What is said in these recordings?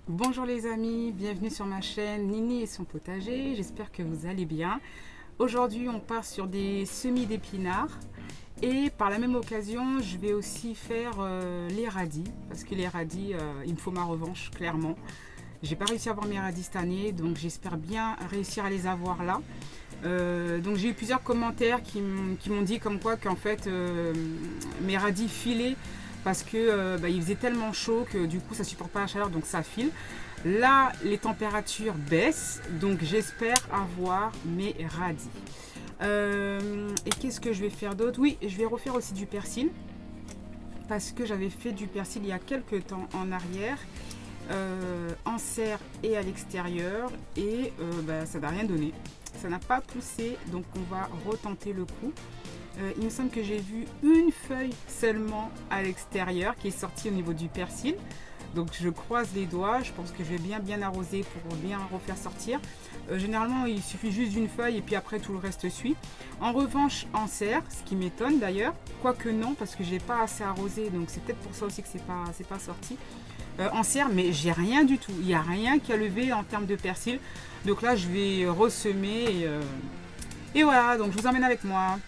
Bonjour les amis, bienvenue sur ma chaîne Nini et son potager, j'espère que vous allez bien. Aujourd'hui on part sur des semis d'épinards et par la même occasion je vais aussi faire les radis parce que les radis il me faut ma revanche clairement. J'ai pas réussi à avoir mes radis cette année donc j'espère bien réussir à les avoir là. Donc j'ai eu plusieurs commentaires qui m'ont dit comme quoi qu'en fait mes radis filaient parce que il faisait tellement chaud que du coup ça supporte pas la chaleur donc ça file. Là les températures baissent donc j'espère avoir mes radis. Et qu'est-ce que je vais faire d'autre? Oui, je vais refaire aussi du persil parce que j'avais fait du persil il y a quelques temps en arrière. En serre et à l'extérieur et ça n'a rien donné, ça n'a pas poussé donc on va retenter le coup. Il me semble que j'ai vu une feuille seulement à l'extérieur qui est sortie au niveau du persil, donc je croise les doigts, je pense que je vais bien arroser pour bien refaire sortir. Généralement il suffit juste d'une feuille et puis après tout le reste suit. En revanche en serre, ce qui m'étonne d'ailleurs, quoique non parce que j'ai pas assez arrosé donc c'est peut-être pour ça aussi que c'est pas sorti. En serre, mais j'ai rien du tout. Il n'y a rien qui a levé en termes de persil. Donc là, je vais ressemer et voilà. Donc je vous emmène avec moi.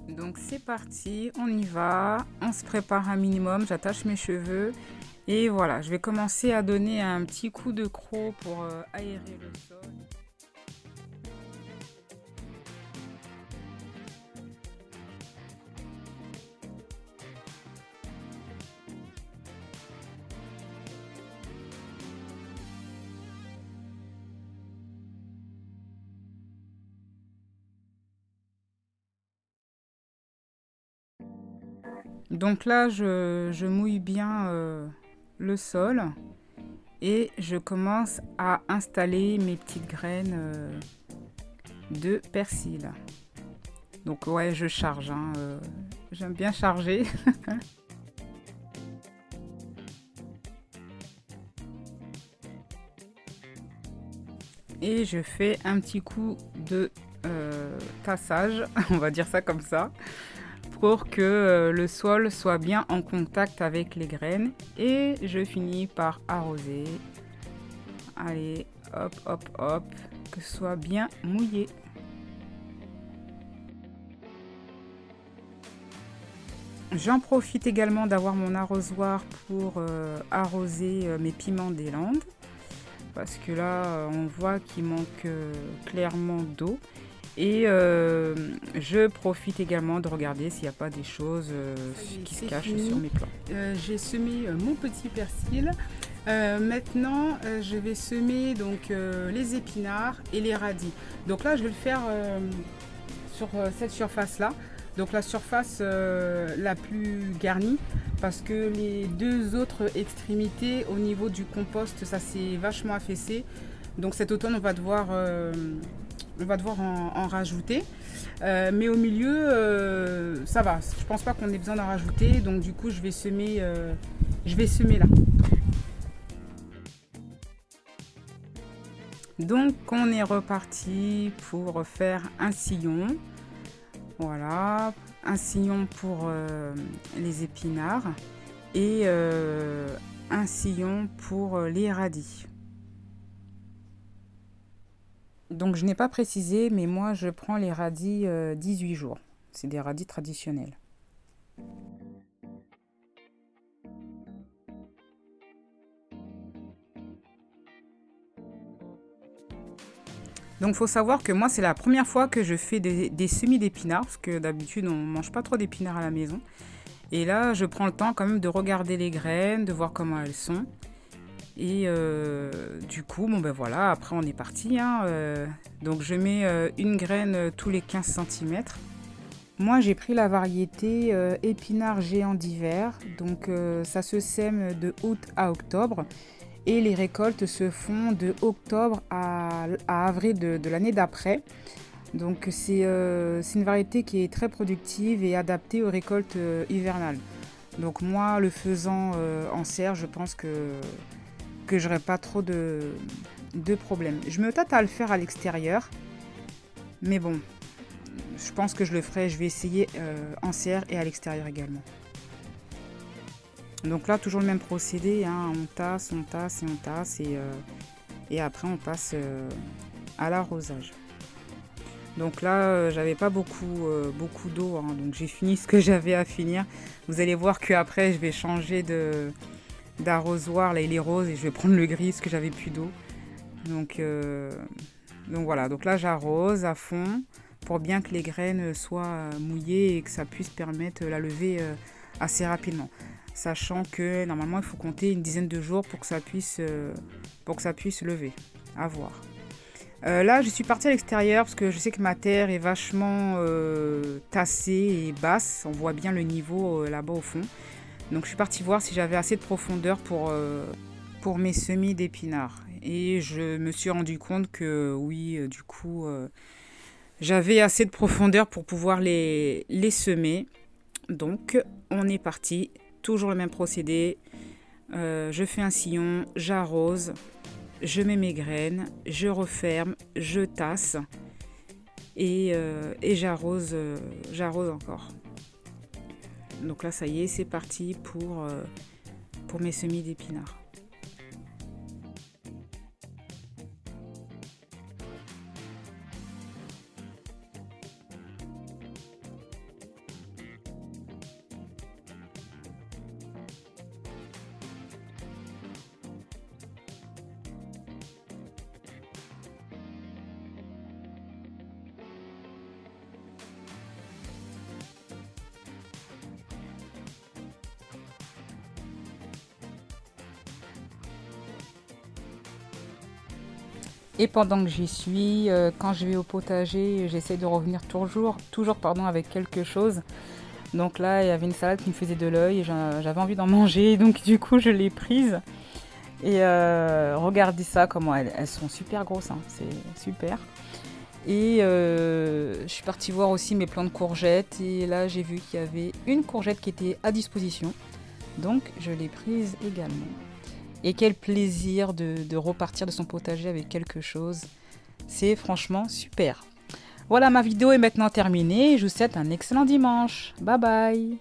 Donc c'est parti, on y va. On se prépare un minimum. J'attache mes cheveux et voilà. Je vais commencer à donner un petit coup de croc pour aérer le sol. Donc là, je mouille bien le sol et je commence à installer mes petites graines de persil. Donc ouais, je charge, hein, j'aime bien charger. Et je fais un petit coup de tassage, on va dire ça comme ça, pour que le sol soit bien en contact avec les graines. Et je finis par arroser. Allez, hop, hop, hop, que ce soit bien mouillé. J'en profite également d'avoir mon arrosoir pour arroser mes piments des Landes. Parce que là, on voit qu'il manque clairement d'eau. Et je profite également de regarder s'il n'y a pas des choses qui se cachent sur mes plants. J'ai semé mon petit persil. Maintenant, je vais semer donc, les épinards et les radis. Donc là, je vais le faire sur cette surface-là. Donc la surface la plus garnie parce que les deux autres extrémités au niveau du compost, ça s'est vachement affaissé. Donc cet automne, on va devoir en rajouter. Mais au milieu, ça va. Je pense pas qu'on ait besoin d'en rajouter. Donc du coup, je vais semer là. Donc on est reparti pour faire un sillon. Voilà, un sillon pour les épinards et un sillon pour les radis. Donc je n'ai pas précisé, mais moi je prends les radis 18 jours. C'est des radis traditionnels. Donc il faut savoir que moi c'est la première fois que je fais des semis d'épinards, parce que d'habitude on ne mange pas trop d'épinards à la maison. Et là je prends le temps quand même de regarder les graines, de voir comment elles sont. Et du coup, bon ben voilà, après on est parti. Hein, donc je mets une graine tous les 15 cm. Moi j'ai pris la variété épinard géant d'hiver. Donc ça se sème de août à octobre. Et les récoltes se font de octobre à avril de l'année d'après. Donc c'est une variété qui est très productive et adaptée aux récoltes hivernales. Donc moi le faisant en serre, je pense que j'aurai pas trop de problèmes. Je me tâte à le faire à l'extérieur, mais bon, je pense que je le ferai. Je vais essayer en serre et à l'extérieur également. Donc là, toujours le même procédé, hein, on tasse et on tasse et après on passe à l'arrosage. Donc là, j'avais pas beaucoup d'eau, hein, donc j'ai fini ce que j'avais à finir. Vous allez voir qu'après, je vais changer d'arrosoir. Là, il est rose et je vais prendre le gris parce que j'avais plus d'eau. Donc voilà, donc là, j'arrose à fond pour bien que les graines soient mouillées et que ça puisse permettre la levée assez rapidement. Sachant que normalement, il faut compter une dizaine de jours pour que ça puisse lever. À voir. Là, je suis partie à l'extérieur parce que je sais que ma terre est vachement tassée et basse. On voit bien le niveau là-bas au fond. Donc, je suis partie voir si j'avais assez de profondeur pour mes semis d'épinards. Et je me suis rendu compte que oui, du coup, j'avais assez de profondeur pour pouvoir les semer. Donc, on est parti. Toujours le même procédé. Je fais un sillon, j'arrose. Je mets mes graines, je referme, je tasse et j'arrose encore. Donc là, ça y est, c'est parti pour mes semis d'épinards. Et pendant que j'y suis, quand je vais au potager, j'essaie de revenir toujours avec quelque chose. Donc là, il y avait une salade qui me faisait de l'œil et j'avais envie d'en manger, donc du coup, je l'ai prise. Et regardez ça, comment elles sont super grosses, hein, c'est super. Et je suis partie voir aussi mes plants de courgettes et là, j'ai vu qu'il y avait une courgette qui était à disposition. Donc, je l'ai prise également. Et quel plaisir de repartir de son potager avec quelque chose. C'est franchement super. Voilà, ma vidéo est maintenant terminée. Je vous souhaite un excellent dimanche. Bye bye.